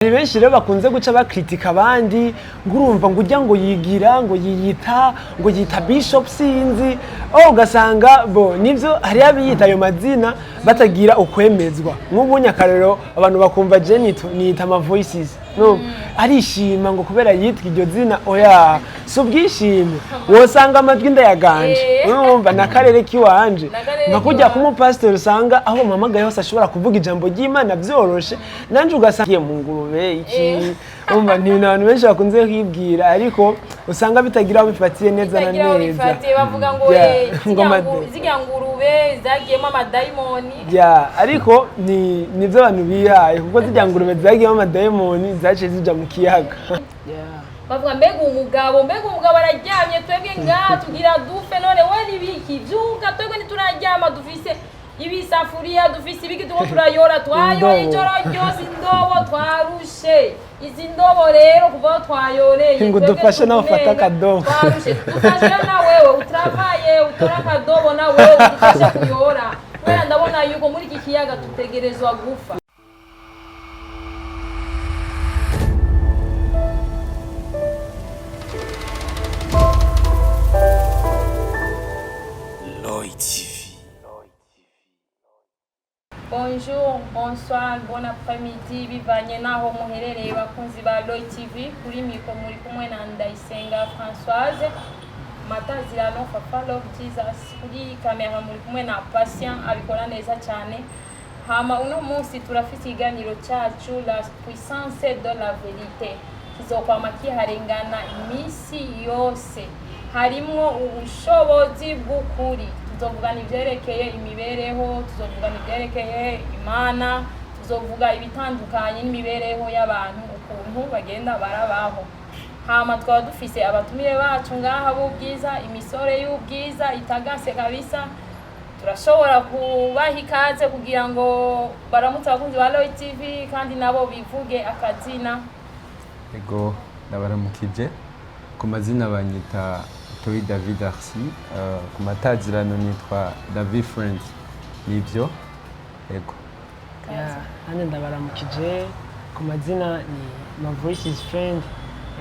Ni benshi rero bakunze guca bakritika abandi ngurumva ngo ujya ngo yigira ngo yita bishop sinzi ugasanga bo nivyo hari abiyita ayo mazina batagira ukwemezwa nk'ubunya karero abantu bakumva je nita ama voices no arishima ngo kubera yitwa iryo zina oya so bwishime wosanga amajwi ndayaganje urumva nakarere kiwanje nakujya ku pastor usanga aho mamagaye hose ashobora kuvuga ijambo ry'Imana byoroshe nanje ugasanga mu ngurube iki umva ni abantu benshi bakunze kwibwira ariko usanga bitagira bifatiye neza na neza bavuga ngo zigira ngurube zagiyemo amadayimoni ariko nivyo abantu bihaye kuko zigira ngurube zagiyemo amadayimoni zaje zija mu kiyaga bavuga mbega umugabo araryamye twebwe ngaha tugira dufe none we nibiki byuka twebwe ntituraryama dufise ibisafuriya dufise ibiki tuko turayora twayoye ijoro ryose indobo twarushe izi ndobo rero kuva twayoreye ngo dufashe nawe ufata akadobo twarushe dufashe na wewe utravaye utora akadobo na wewe udufashe kuyora kubera ndabona yuko muri iki kiyaga tutegerezwa gufa. Bonjour, bonsoir, bon après-midi, bivanye naho muherereye bakunzi ba Loy TV kuri miko muri kumwe na Ndayisenga Françoise Matazirano Papa Love Jesus kuri kamera muri kumwe na Patient abikora neza cyane. Hama uno munsi turafite iganiro cyacu la puissance de la Verite kizokwama kiharengana imisi yose harimwo ubushobozi bw'ukuri. Tuzovuga ivyerekeye imibereho, tuzovuga ivyerekeye Imana, tuzovuga ibitandukanye n'imibereho y'abantu ukuntu bagenda barabaho. Hama twaba dufise abatumire bacu ngaha b'ubwiza, imisore y'ubwiza itagase kabisa. Turashobora kubaha ikaze kugira ngo baramutse abakunzi ba Loy TV kandi nabo bivuge akazina. Ego ndabaramukije ku mazina banyita Toi David Arsi, ku matazirano nitwa David Friends nivyo ego. Hano ndabaramukije ku mazina ni My Voices Friend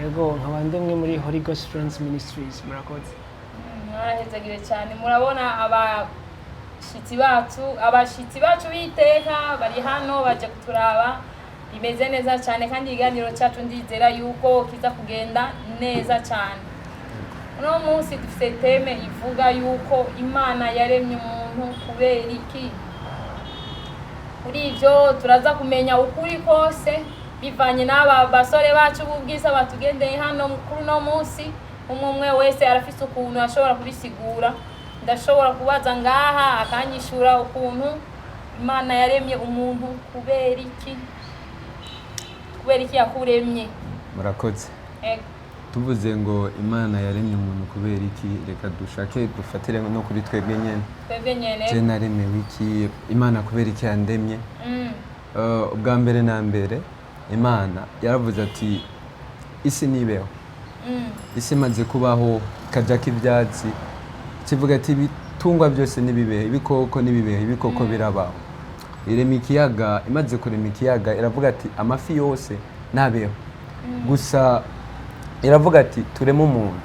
ego nkaba ndumwe muri Holy Ghost Friends Ministries murakoze. Mwarahezagire cyane murabona abashitsi bacu biteka bari hano baje kuturaba bimeze neza cyane kandi iganiro cyacu ndizera yuko kiza kugenda neza cyane. Uno munsi dufite teme ivuga yuko Imana yaremye umuntu kubera iki. Kuri ivyo turaza kumenya ukuri kose bivanye n'aba basore bacu b'ubwiza batugendeye hano kuri uno munsi. Umwe wese arafise ukuntu ashobora kubisigura. Ndashobora kubaza ngaha akanyishura ukuntu Imana yaremye umuntu kubera iki. Kubera iki yakuremye. Murakoze. Tuvuze ngo Imana yaremye umuntu kubera iki reka dushake dufatire no kuri twebwe nyene. Je naremewe iki Imana kubera iki yandemye. Ubwa mbere na mbere Imana yaravuze ati isi nibeho. Isi maze kubaho kajaka ibyatsi kivuga ati bitungwa byose nibibeho ibikoko nibibeho ibikoko birabaho. Irema ikiyaga imaze kurema ikiyaga iravuga ati amafi yose nabeho. Gusa iravuga ati turemo umuntu.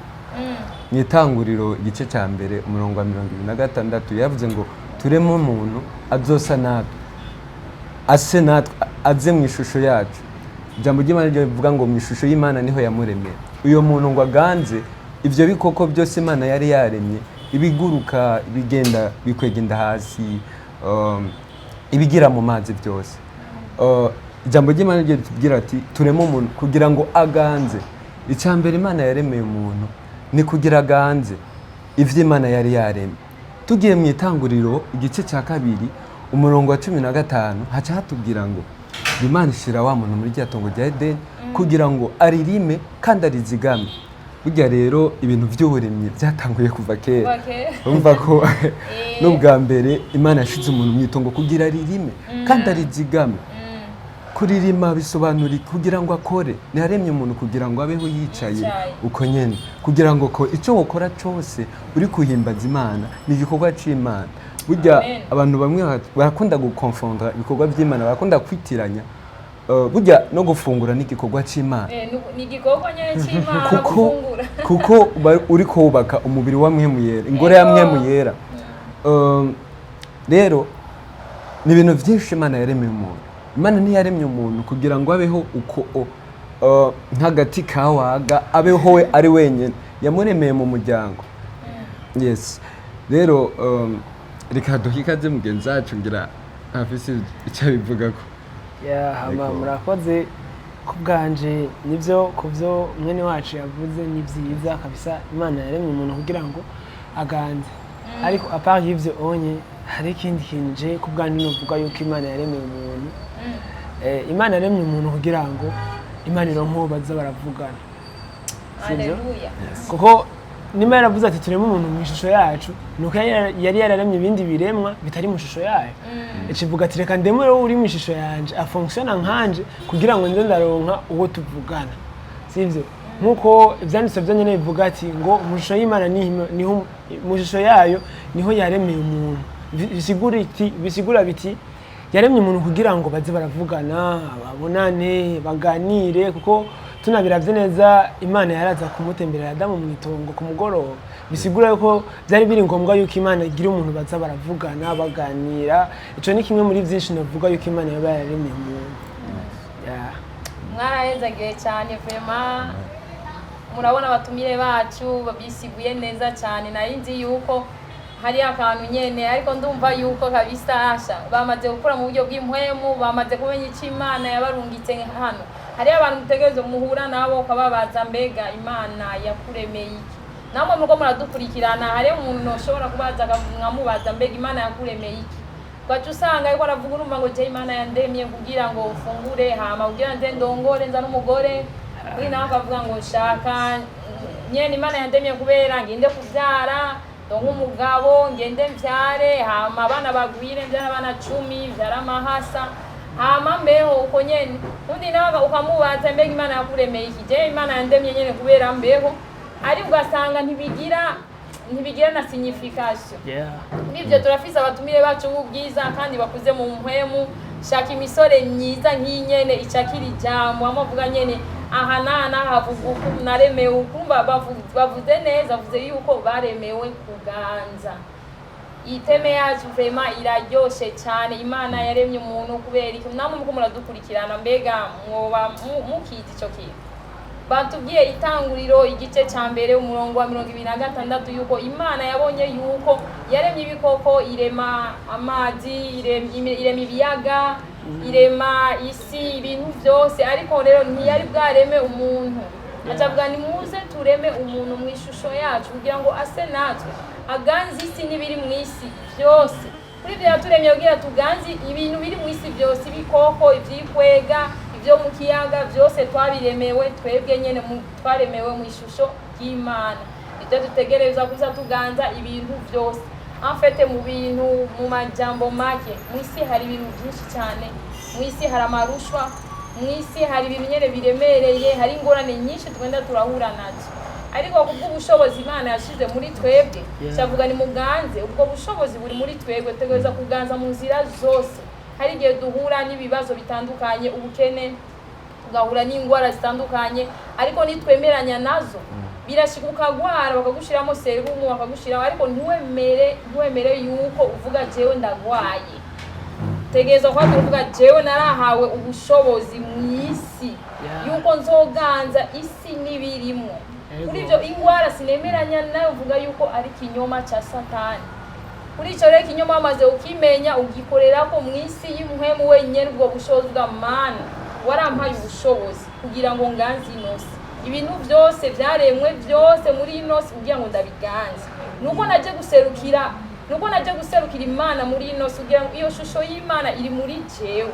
Nitanguriro igice cya mbere umurongo wa 26 yavuze ngo turemo umuntu azosa natwe ase natwe aze mu ishusho yacu. Ijambo ry'Imana rivuga ngo mu ishusho y'Imana niho yamuremeye. Uyo muntu ngo aganze ivyo bikoko byose Imana yari yaremye ibiguruka bigenda bikwegenda hasi ibigira mu mazi byose. Ijambo ry'Imana ritubwira ati turemo umuntu kugira ngo aganze. Icambere Imana yaremeye umuntu ni kugira aganze ivyo Imana yari yaremye. Tugiye mu itanguriro igice cya kabiri umurongo wa 15 haca hatubwira ngo Imana ishira wa muntu muri ryatongo rya Edeni kugira ngo aririme kandi arizigame. Burya rero ibintu by'uburemyi byatanguye kuva kera. Urumva ko n'ubwa mbere Imana yashize umuntu mu itongo kugira aririme kandi arizigame. Kuririma bisobanura kugira ngo akore. Ntiharemye umuntu kugira ngo abeho yicaye uko nyene kugira ngo ko icyo ukora cyose uri kuhimbaza Imana ni igikorwa c'Imana. Burya abantu bamwe barakunda gukonfondra ibikorwa by'Imana barakunda kwitiranya burya no gufungura n'igikorwa c'Imana ni igikorwa nyene c'Imana gufungura kuko uri kubaka umubiri wa mwemu yera ingoro ya mwemu yera rero ni ibintu byinshi Imana yaremeye umuntu. Imana ntiyaremye umuntu kugira ngo abeho uko nk'agati kawaga abeho we ari wenyine, yamuremeye mu muryango. Yes, rero reka duhe ikaze mugenzi wacu ngira afise icyo abivugako. Murakoze ku bwanje nibyo ku byo mwene wacu yavuze ni byiza kabisa. Imana yaremye umuntu kugira ngo aganze, ariko apart y'ivyo onye hari ikindi kintu je ku bwanje novuga yuko Imana yaremye umuntu. Imana yaremye umuntu kugira ngo Imana ironko baza baravugana. Haleluya. Kuko Nimba yaravuze ati tureme umuntu mu ishusho yacu, nuko yari yararemye ibindi biremwa bitari mu ishusho yayo. Ikivuga ati reka ndemure uri mu ishusho yanje afunctiona nkanje kugira ngo nze ndaronka uwo tuvugana. Sivyo? Nkuko ivyanditse byonyene bivuga ati ngo mu ishusho y'Imana niho mu ishusho yayo niho yaremeye umuntu. Bisigura biti yaremye umuntu kugira ngo baze baravugana, babonane, baganire, kuko tunabiravye neza Imana yaraza kumutemberera Adamu mu itongo ku mugoroba. Bisigura yuko byari biri ngombwa yuko Imana igira umuntu baza baravugana, baganira. Ico ni kimwe muri byinshi navuga yuko Imana yaba yaremeye umuntu. Mwarahezagiye cyane vraiment. Murabona abatumire bacu babisiguye neza cyane. Nari nzi yuko hari akantu nyene, ariko ndumva yuko kabisa asha bamaze gukora mu buryo bw'impwemu, bamaze kumenya icyo Imana yabarungitse hano. Hari abantu mutegereje muhura nabo ukababaza mbega Imana yakuremeye iki. Namwe muko muradukurikirana hari umuntu ushobora kubaza nkamubaza mbega Imana yakuremeye iki. Kwacu usanga ariko aravuga urumva ngo je Imana yandemye kugira ngo ufungure hama kugira nze ndongore nza n'umugore. Kuri nawe akavuga ngo shaka nyene Imana yandemye kubera ngende kuvyara nk'umugabo ngende mvyare hama abana bagwire mvyara abana 10 vyara amahasa hama mbeho uko nyene. Undi nawe ukamubaza mbega Imana yakuremeye iki. Je Imana yandemye nyene kubera mbeho, ari ugasanga ntibigira na signification. Nivyo turafise abatumire bacu b'ubwiza kandi bakuze mu mpwemu. Shaka imisore myiza nk'inyene icakira ijambo amavuga nyene aha nana havuga uko naremewe ukumva bavuze neza, bavuze yuko baremewe kuganza. Iteme yacu vraiment iraryoshe cyane. Imana yaremye umuntu kubera iki. Namwe muko muradukurikirana mbega mwoba mukizi ico kintu. Batubwiye itanguriro igice ca mbere umurongo wa 26 yuko Imana yabonye yuko yaremye ibikoko, irema amazi, irema ibiyaga, irema isi, ibintu byose, ariko rero ntiyari bwareme umuntu. Acavuga ni muze tureme umuntu mu ishusho yacu kugira ngo ase natwe aganze isi n'ibiri mu isi byose. Kuri byo yaturemye kugira tuganze ibintu biri mu isi byose, ibikoko, ivyikwega, ibyo mu kiyaga byose twabiremewe twebwe nyene twaremewe mu ishusho y'Imana. Icyo dutegereza kuza tuganza ibintu byose. Afete mu bintu mu majambo make, mu isi hari ibintu byinshi cyane. Mu isi hari amarushwa, mu isi hari ibintu nyene biremereye, hari ingorane nyinshi twenda turahura nazo. Ariko kubw'ubushobozi Imana yashize muri twebwe, cyavuga ni muganze. Ubwo bushobozi buri muri twebwe, tegereza kuganza mu nzira zose. Hari igihe duhura n'ibibazo bitandukanye, ubukene, tugahura n'ingwara zitandukanye, ariko nitwemeranya nazo birashika ukagwara bakagushiramo serumu bakagushiraho, ariko ntiwemere yuko uvuga jewe ndagwaye. Tegereza kwa tuvuga jewe narahawe ubushobozi mu isi yuko nzoganza isi nibirimo. Kuri ibyo ingwara sinemeranya nayo, uvuga yuko ari kinyoma ca Satani. Kuri icyo rero kinyoma amaze ukimenya ugikorera ko mu isi y'umuhemu wenyene ubwo bushobozi bwa Mana warampaye ubushobozi kugira ngo nganze inosi. Ibintu byose byaremwe byose muri inosi kugira ngo ndabiganze. Nuko naje guserukira Imana muri inosi kugira ngo iyo shusho y'Imana iri muri jewe.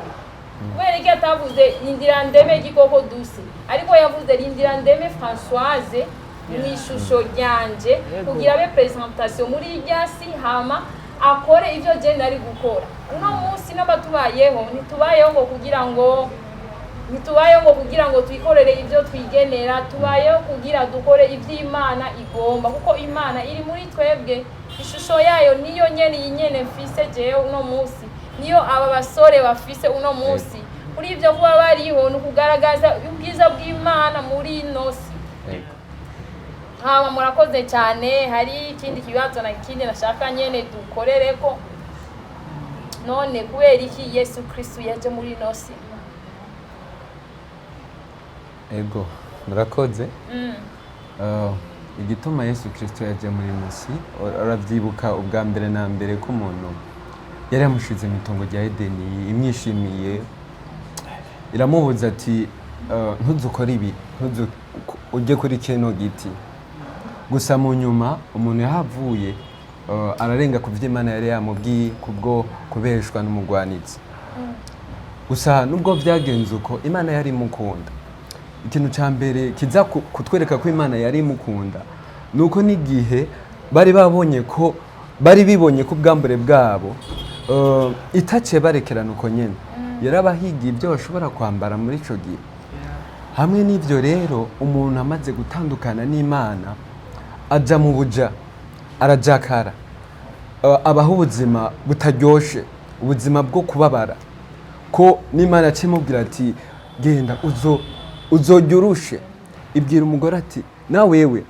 Kubera iki atavuze indira ndeme igikoko duse, ariko yavuze indira ndeme Françoise mu ishusho ryanje kugira be presentation muri iryasi hama akore ivyo je nari gukora. Uno munsi n'abatubayeho ntitubayeho ngo kugira ngo twikorere ivyo twigenera, tubayeho kugira dukore ivy'Imana igomba, kuko Imana iri muri twebwe. Ishusho yayo niyo nyene mfise jewe uno munsi, niyo aba basore bafise uno munsi. muri ibyo kuba bariho ni ukugaragaza ubwiza bw'Imana muri ino si. Haba murakoze cyane. Hari ikindi kibazo na kindi nashaka nyene dukorere ko none kubera iki Yesu Kristo yaje muri ino si? Ego murakoze. Igituma Yesu Kristo yaje muri ino si aravyibuka ubwa mbere na mbere ko umuntu yari yamushize mu itongo rya Edeni imwishimiye iramubuza ati ntuzukore ibi ujye kuri kino giti. Gusa mu nyuma umuntu yahavuye ararenga ku vy'Imana yari yamubwiye kubwo kubeshwa n'umugwanitsi. Gusa nubwo vyagenze uko Imana yari mukunda. Ikintu ca mbere kiza kutwereka ko Imana yari mukunda nuko n'igihe bari babonye ko bari bibonye ko ubwambure bwabo itaciye barekerana uko nyene yarabahigiye ibyo bashobora kwambara muri ico gihe. Hamwe n'ivyo rero umuntu amaze gutandukana n'Imana aja mu buja arajakara abaho ubuzima butaryoshe ubuzima bwo kubabara ko n'Imana acimubwira ati genda uzojya urushe. Ibwira umugore ati na wewe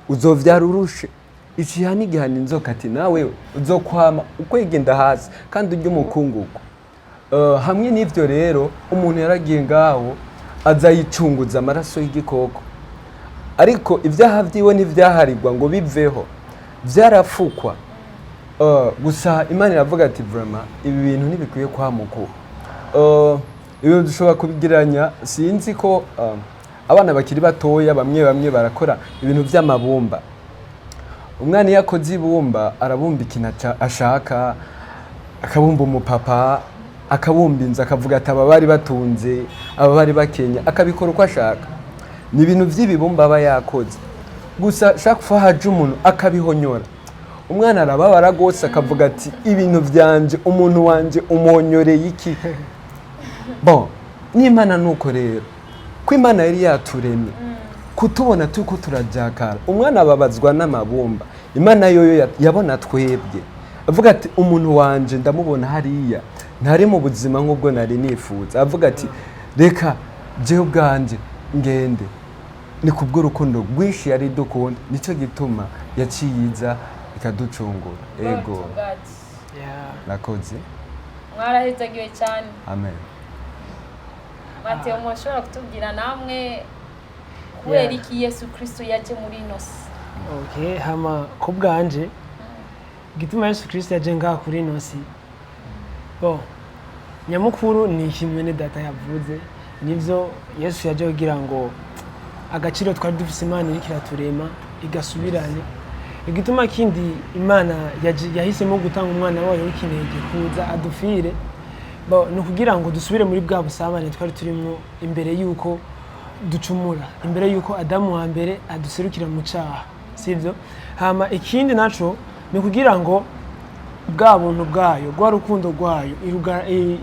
uzovyara urushe. Icihana igihana inzoka ati na wewe uzokwama ukwegenda hasi kandi urya umukungugu. Hamwe n'ivyo rero umuntu yaragiye ngaho aza yicunguza amaraso y'igikoko, ariko ibyaha vyiwe ntivyaharirwa ngo biveho, vyarafukwa. Gusa Imana iravuga ati vraiment ibi bintu ntibikwiye kwamuka. Ibintu dushobora kubigiranya, sinzi ko abana bakiri batoya bamwe barakora ibintu vy'amabumba. Umwana iyo akoze ibumba arabumba ikintu ashaka, akabumba umupapa, akabumba inzu, akavuga ati aba bari batunze, aba bari bakenya, akabikora uko ashaka. Ni ibintu vy'ibibumba aba yakoze. Gusa chaque fois haje umuntu akabihonyora, umwana arababara gose akavuga ati ibintu vyanje umuntu wanje umonyoreye iki? Bon, n'Imana nuko rero ko Imana yari yaturemye kutubona tuko turajakara. Umwana ababazwa n'amabumba, Imana yoyo yabona twebwe avuga ati umuntu wanje ndamubona hariya ntari mu buzima nk'ubwo nari nifuza. Avuga ati reka je ubwanje ngende. Ni kubwo urukundo rwishi yari dukunda, nico gituma yaciyiza ikaducungura. Ego nakoze mwarahezagiwe cyane. Amen. Mateo mushobora kutubwira namwe kubera iki Yesu Kristo yaje muri ino si? Okay, hama kubwanje gituma Yesu Kristo yaje ngaha kuri ino si, bo nyamukuru ni kimwe ne data yavuze, nivyo Yesu yaje kugira ngo agaciro twari dufise Imana iri kiraturema igasubirane. Igituma kindi Imana yahisemo gutanga umwana wayo w'ikinege kuza adufire, bo no kugira ngo dusubire muri bwa busabane twari turimo imbere yuko ducumura, imbere yuko Adamu wa mbere aduserukira mu caha, sivyo? Hama ikindi naco ni kugira ngo bwa buntu bwayo, gwa rukundo rwayo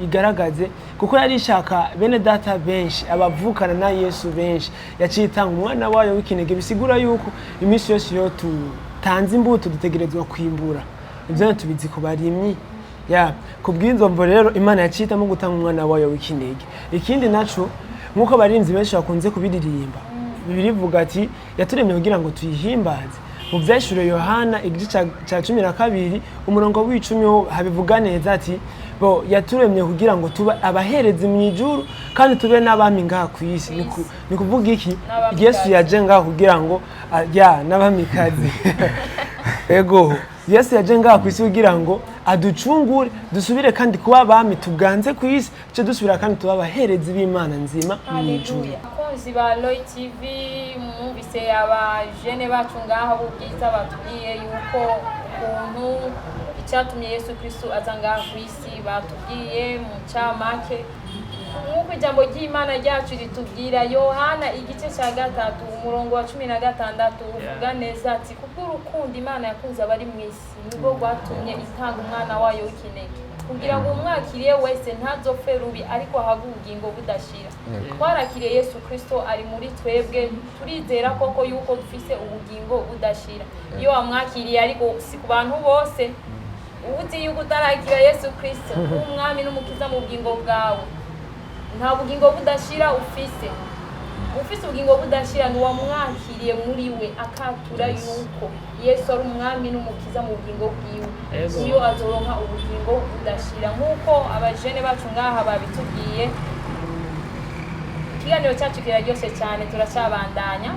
igaragaze, kuko yari ishaka bene data benshi abavukana na Yesu benshi, yacitanga umwana wayo w'ikinege. Bisigura yuko iminsi yose yo tutanze imbuto dutegerezwa kwimbura. Ivyo tubizi ku barimyi. Kubw'inzo mvo rero Imana yacitamo gutanga umwana wayo w'ikinege. Ikindi naco nkuko barinzi benshi bakunze kubiririmba, Bibiliya ivuga ati yaturemye kugira ngo tuyihimbaze. Mu vyashuro Yohana igice ca 12 umurongo w'10 habivuga neza ati bo yaturemye kugira ngo tuba abaherezi mu ijuru kandi tube n'abami ngaha ku isi. Ni kuvuga iki? Yesu yaje ngaha kugira ngo n'abamikazi. Ego Yesu yaje ngaha ku isi kugira ngo aducungure dusubire kandi kuba abami tuganze ku isi, cyo dusubira kandi tuba abaherezi b'Imana nzima mu ijuru. Abakunzi ba Roy TV mwumvise abajene bacu ngaha Bwiza batubwiye yuko ukuntu icyatumye Yesu Kristo aza ngaha ku isi batubwiye mu camake. Nk'uko ijambo ry'Imana ryacu ritubwira Yohana igice cya 3 umurongo wa 16 uvuga neza ati kuko urukundo Imana yakunze abari mu isi nibwo rwatumye itanga umwana wayo w'ikinege kugira ngo umwakiriye wese ntazopfe rubi ariko ahabwe ubugingo budashira. Twarakiriye Yesu Kristo ari muri twebwe, turizera koko yuko dufise ubugingo budashira iyo wamwakiriye, ariko si ku bantu bose. Ubuti yuko utarakira Yesu Kristo umwami n'umukiza mu bugingo bwawe, nta bugingo budashira ufise ubugingo budashira n'uwamwakiriye muri we akatura yuko Yesu ari umwami n'umukiza mu bugingo bwiwe iyo azoronka ubugingo budashira nk'uko abajene bacu ngaha babitubwiye. Ikiganiro cyacu kiraryoshe cyane turacyabandanya.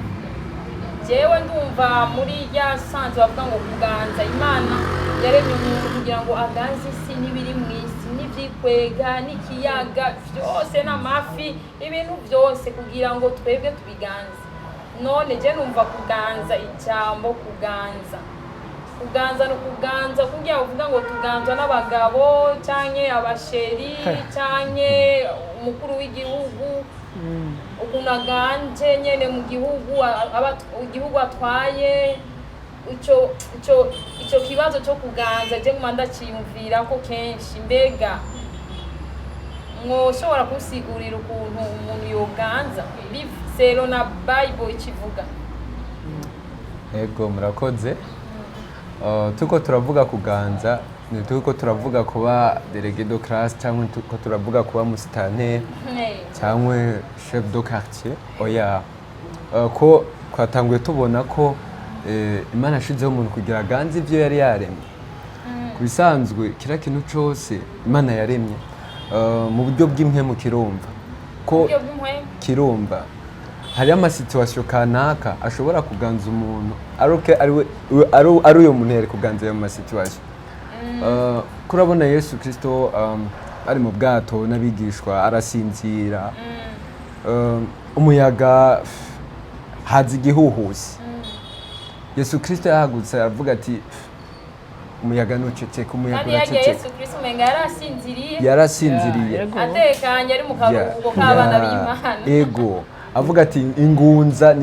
Jewe ndumva muri ya sanze bavuga ngo kuganza Imana yaremye umuntu kugira ngo aganze isi n'ibiri mu isi n'ivyikwega n'ikiyaga byose n'amafi ibintu byose kugira ngo twebwe tubiganze. None je numva kuganza ijambo kuganza no kuganza kugira uvuga ngo tuganzwa n'abagabo canke abasheri canke umukuru w'igihugu ukunaganje nyene mu gihugu igihugu atwaye ico kibazo cyo kuganza je nguma ndaciyumvira ko kenshi mbega mwoshobora kusigurira ukuntu umuntu yoganza bivsero na Bible ikivuga. Ego murakoze. Tuko turavuga kuganza tuko turavuga kuba délégué de classe cyangwa tuko turavuga kuba musitanteri cyangwa chef de quartier oya ko twatanguye tubona ko Imana yashizeho umuntu kugira ganze ivyo yari yaremye. Kubisanzwe kira kintu cyose Imana yaremye mu buryo bw'imwe mu kirumva ko kirumva hari ama situation kanaka ashobora kuganza umuntu ari uyo muntu yari kuganza ayo ma situation. Kurabona Yesu Kristo ari mu bwato n'abigishwa arasinzira umuyaga hazi igihuhusi. Yesu Kristo yahagutse aravuga ati umuyaga nuceceka umuyaga uraceceka. Yesu Kristo menga yarasinziriye atekanye ari mu karuhuko k'abana b'Imana. Ego avuga ati ingunza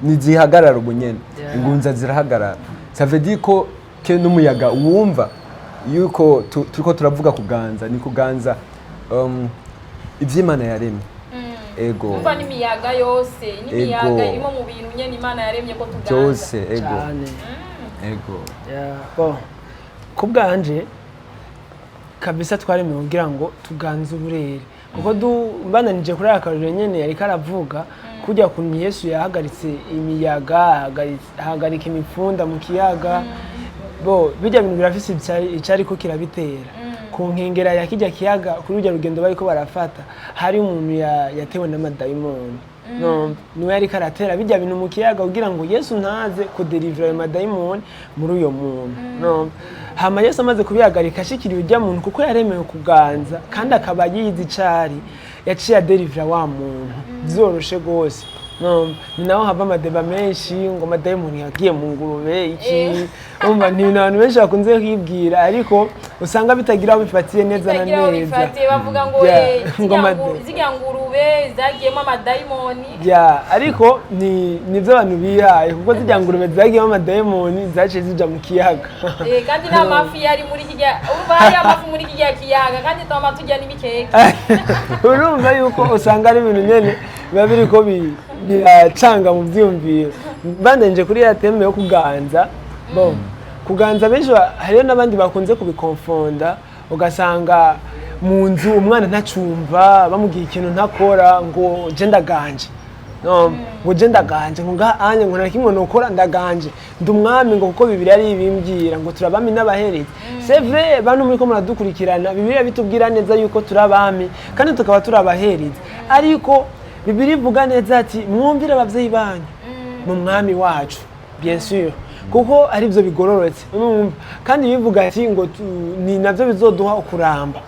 nizihagarara ubunyene ingunza zirahagarara. Ça veut dire ko n'umuyaga wumva yuko turiko turavuga kuganza ni kuganza ivy'Imana yaremye. Ego umva n'imiyaga yose n'imiyaga irimo mu bintu nyene Imana yaremye ko tuganza byose. Ego ego bon kubwanje kabisa twari mu kugira ngo tuganze uburere kuko mbananije kuri akarure nyene yari karavuga kujya kuntu Yesu yahagaritse imiyaga ahagarika imipfunda mu kiyaga bo bijya bintu birafise icari ko kirabitera ku nkengera ya kijya kiyaga kuri urya rugendo bariko barafata hari umuntu yatewe n'amadayimoni niwe yari karatera bijya bintu mu kiyaga kugira ngo Yesu ntaze kudelivera ayo madayimoni muri uyo muntu hama Yesu amaze kubihagarika ashikiriye urya muntu kuko yaremewe kuganza kandi akaba yizi icari yaciye adelivera wa muntu byoroshe gose. Ni naho hava amadeba menshi ngo amadayimoni yagiye mu ngurube iki umva ni abantu benshi bakunze kwibwira ariko usanga bitagira aho bifatiye neza na neza. Bavuga ngo zigira ngurube zagiyemo amadayimoni ariko nivyo abantu bihaye kuko zigira ngurube zagiyemo amadayimoni zaciye zija mu kiyaga kandi n'amafi yari muri kijya urumva hari amafi muri kijya kiyaga kandi twama tujya n'ibikeke urumva yuko usanga ari ibintu nyene biba biriko biracanga mu vyumviro. Bandenje kuri ya teme yo kuganza bon kuganza benshi hariyo n'abandi bakunze kubikonfonda ugasanga mu nzu umwana ntacumva bamugiye ikintu ntakora ngo je ndaganje ngo je ndaganje ngo ngahanye ngo nakimwe nokora ndaganje ndumwami ngo kuko Bibiliya ari ibimbwira ngo turabami n'abaherezi. C'est vrai bantu muri ko muradukurikirana Bibiliya bitubwira neza yuko turabami kandi tukaba turabaherezi ariko Bibiliya ivuga neza ati mwumvire abavyeyi banyu mu mwami wacu bien sûr kuko ari byo bigororotse kandi bivuga ati ngo ni navyo bizoduha ukuramba.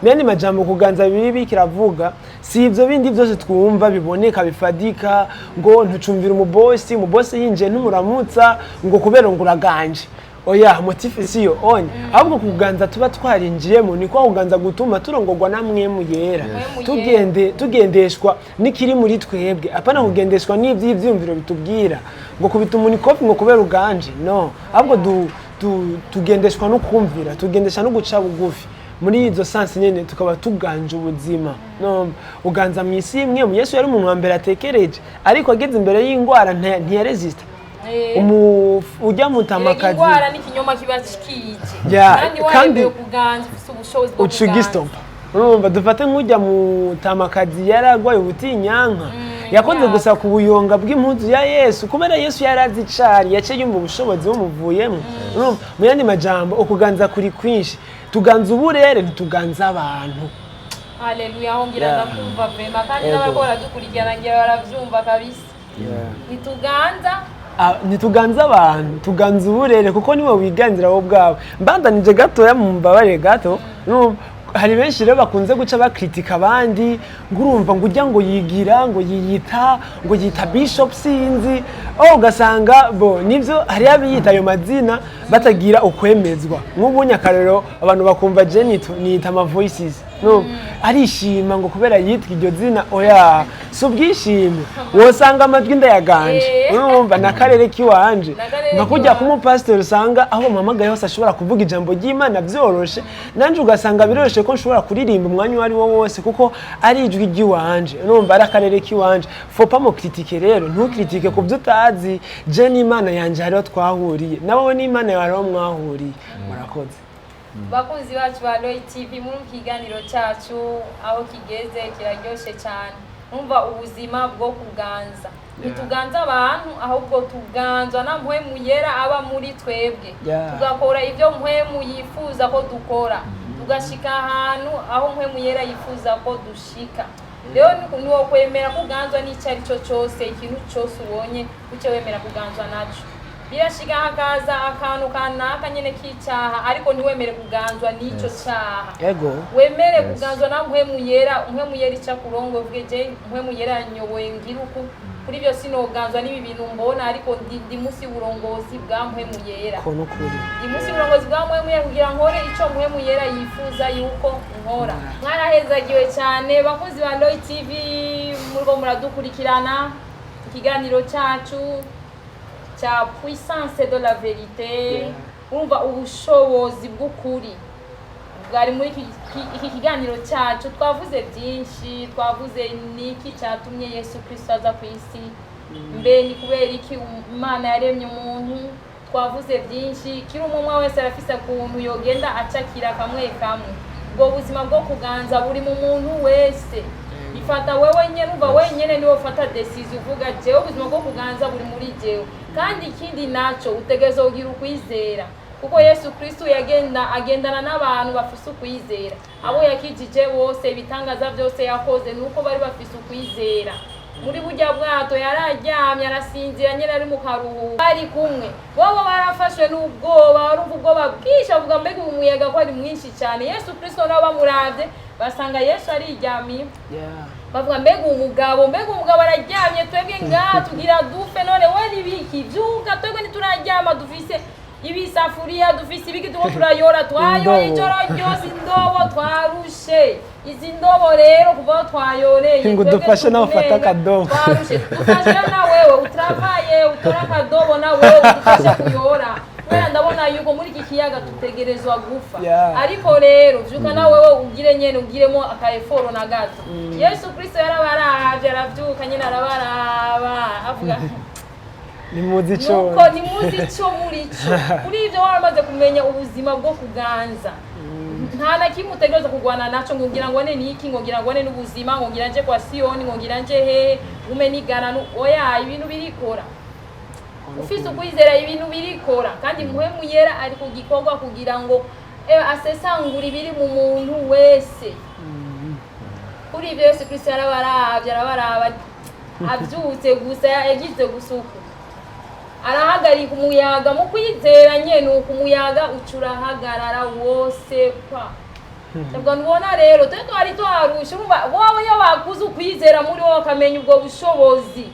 Myani majambo kuganza Bibiliya kiravuga si ivyo bindi byose twumva biboneka bifadika ngo ntucumvira umubosi yinje ntumuramutsa ngo kubera ngo uraganje oya motife siyo onye ahubwo kuganza tuba twarinjiyemo niko kuganza gutuma turongorwa namwe mu yera tugendeshwa nikiri muri twebwe apana kugendeshwa n'ivyiyumviro bitubwira ngo kubita umuntu ikofi ngo kubera uganje no ahubwo tugendeshwa no kumvira tugendesha no guca bugufi muri izo sansi nyene tukaba tuganje ubuzima uganza mu isi imwe mu Yesu yari umuntu wa mbere atekereje ariko ageze imbere y'ingwara ntiyaresista ujya mutamakazi ingwara n'ikinyoma kiba kikije kandi kuganza ubushobozi bwo ucugistopa urumva dufate nk'ujya mu tamakazi yaragwaye ubutinyanka yakoze gusa ku buyonga bw'impuzu ya Yesu kubera Yesu yarazi icari yaciye yumva ubushobozi bumuvuyemo urumva mu yandi majambo ukuganza kuri kwinshi tuganza uburere ntituganza abantu. Haleluya, hongira ndakumva vema kandi n'abakora dukurikirana ngira baravyumva kabisa. Ntituganza abantu tuganza uburere kuko niwe wiganzira wowe bwawe. Mbandanije gatoya mu mbabare gato hari benshi rero bakunze guca bakritika abandi ngurumva ngo ujya ngo yigira ngo yiyita ngo yita bishop sinzi ugasanga bo nivyo hari abiyita ayo mazina batagira ukwemezwa nk'ubunya akarero abantu bakumva Jenito niyita ama voices arishima ngo kubera yitwa iryo zina oya so bwishime wosanga amajwi ndayaganje urumva nakarere kiwanje nkakujya ku mupastor usanga aho mamagaye hose ashobora kuvuga ijambo ry'Imana byoroshe nanje ugasanga biroshe ko nshobora kuririmba umwanya wari wo wose kuko ari ijwi ry'iwanje urumva ari akarere kiwanje fopa mo critique rero ntukritike ku byo utazi je n'Imana yanje hariho twahuriye nawe n'Imana yawe hariho mwahuriye murakoze. Bakunzi bacu ba Roy TV muri kiganiro cyacu aho kigeze kiraryoshe cyane umva ubuzima bwo kuganza ntituganza abantu ahubwo tuganzwa na mpwemu yera aba muri twebwe tugakora ibyo mpwemu yifuza ko dukora tugashika ahantu aho mpwemu yera yifuza ko dushika. Leo niwo kwemera kuganzwa n'icari cyo cyose ikintu cyose ubonye uce wemera kuganzwa naco birashika hakaza akantu kanaka nyene k'icyaha ariko ntiwemere kuganzwa n'ico cyaha wemere kuganzwa na mpwemu yera ica kurongo bweje mpwemu yera nyoboye ngiruku kuri byo sinoganzwa n'ibi bintu mbona ariko ndi musi burongozi bwa mpwemu yera ndi musi burongozi bwa mpwemu yera kugira nkore ico mpwemu yera yifuza yuko nkora. Mwarahezagiwe cyane bakozi ba Roy TV muriko muradukurikirana ikiganiro cyacu cha Puissance de la Verite umva ubushobozi bw'ukuri bwari muri iki kiganiro cyacu twavuze byinshi twavuze niki cyatumye Yesu Kristo aza ku isi mbe ni kubera iki Imana yaremye umuntu twavuze byinshi kiri umwe wese arafise kuntu yogenda acakira kamwe kamwe ubwo buzima bwo kuganza buri mu muntu wese ifata wewe nyene uva wenyene niwe ufata decision uvuga jewe ubuzima bwo kuganza buri muri jewe kandi ikindi naco utegezo ugira ukwizera kuko Yesu Kristo agendana n'abantu bafise ukwizera abo yakijije bose bitangaza byose yakoze nuko bari bafise ukwizera muri burya bwato yararyamye arasinzira nyene ari mu karuhuko bari kumwe bobo barafashwe n'ubwoba barumva ubwoba bwinshi avuga mbega umuyaga ko ari mwinshi cyane Yesu Kristo nabo bamuravye basanga Yesu ariryamiye bavuga mbega umugabo araryamye twebwe ngaha tugira dufe none we nibiki byuka twebwe ntituraryama dufise ibisafuriya dufise ibiki tuko turayora twayo ijoro ryose indobo twarushe izi ndobo rero kuva twayoreye ngo dufashe n'abafata akadobo twarushe dufashe na wewe utravaye utora akadobo na wewe udufashe kuyora kubera ndabona yuko muri iki kiyaga tutegerezwa gufa ariko rero vyuka na wewe ugire nyene ugiremo akaeforo na gato Yesu Kristo yarabaravye aravyuka nyene arabaraba avuga nimuzi ico muri cyo kuri ivyo waramaze kumenya ubuzima bwo kuganza nta na kimwe utegereza kugwana naco ngo ngira ngo ni iki ngo ngira ngo n'ubuzima ngo ngira nje kwa Sioni ngo ngira nje he ume nigana oya ibintu birikora ufise ukwizera ibintu birikora kandi mpwemu yera ari kugikorwa kugira ngo asesangura ibiri mu muntu wese kuri ivyo Yesu Kristo arabaraba avyutse gusa yagize gusuku arahagarika umuyaga mu kwizera nyene uko umuyaga ucurahagarara wose kwa ntabwo nubona rero twari twarusha wowe yabakuze ukwizera muri wowe akamenya ubwo bushobozi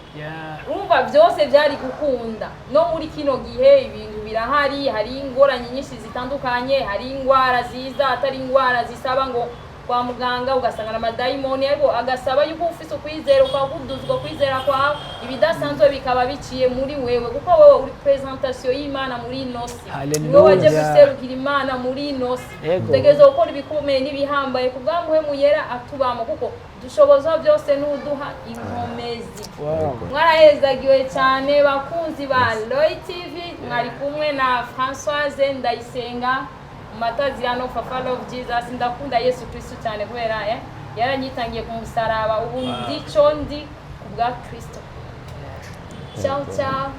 urumva byose byari gukunda no muri kino gihe ibintu birahari hari ingorane nyinshi zitandukanye hari ingwara ziza atari ingwara zisaba ngo kwa muganga ugasanga amadayimoni ariko agasaba yuko ufise ukwizera ukakuduzwa kwizera kwawe ibidasanzwe bikaba biciye muri wewe kuko wowe uri presentation y'Imana muri inosi niwe waje guserukira Imana muri inosi utegereza gukora ibikomeye n'ibihambaye kubw'amuhemu yera atubamo kuko dushoboza byose n'uduha inkomezi. Mwarahezagiwe cyane bakunzi ba Roy TV mwari kumwe na Françoise Ndayisenga Matazirano Papa Love Jesus ndakunda Yesu Kristo cyane kubera yaranyitangiye ku musaraba ubu ndico ndi kubwa Kristo. Ciao ciao.